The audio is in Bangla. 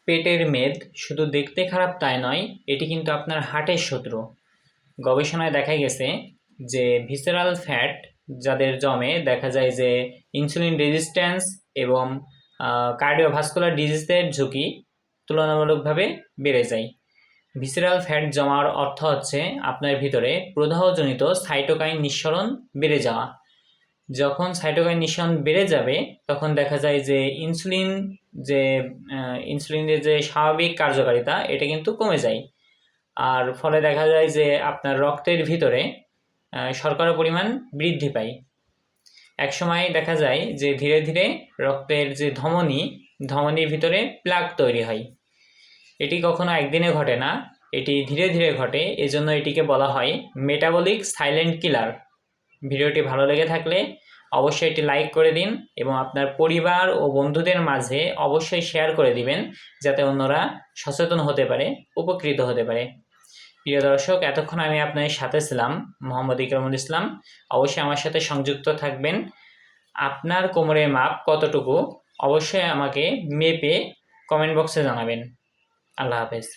পেটের মেদ শুধু দেখতে খারাপ তাই নয়, এটি কিন্তু আপনার হার্টের শত্রু। গবেষণায় দেখা গেছে যে ভিসেরাল ফ্যাট যাদের জমে, দেখা যায় যে ইনসুলিন রেজিস্ট্যান্স এবং কার্ডিওভাস্কুলার ডিজিজের ঝুঁকি তুলনামূলকভাবে বেড়ে যায়। ভিসেরাল ফ্যাট জমার অর্থ হচ্ছে আপনার ভিতরে প্রদাহজনিত সাইটোকাইন নিঃসরণ বেড়ে যাওয়া। যখন সাইটোকাইন নিঃসরণ বেড়ে যাবে তখন দেখা যায় যে ইনসুলিনের যে স্বাভাবিক কার্যকারিতা এটা কিন্তু কমে যায়। আর ফলে দেখা যায় যে আপনার রক্তের ভিতরে শর্করার পরিমাণ বৃদ্ধি পায়। একসময় দেখা যায় যে ধীরে ধীরে রক্তের যে ধমনির ভিতরে প্লাক তৈরি হয়। এটি কখনো একদিনে ঘটে না, এটি ধীরে ধীরে ঘটে। এজন্য এটিকে বলা হয় মেটাবলিক সাইলেন্ট কিলার। ভিডিওটি ভালো লেগে থাকলে অবশ্যই এটি লাইক করে দিন এবং আপনার পরিবার ও বন্ধুদের মাঝে অবশ্যই শেয়ার করে দিবেন, যাতে অন্যরা সচেতন হতে পারে, উপকৃত হতে পারে। প্রিয় দর্শক, এতক্ষণ আমি আপনাদের সাথে ছিলাম মোহাম্মদ ইকরামুল ইসলাম। অবশ্যই আমার সাথে সংযুক্ত থাকবেন। আপনার কোমরের মাপ কতটুকু অবশ্যই আমাকে মেপে কমেন্ট বক্সে জানাবেন। আল্লাহ হাফেজ।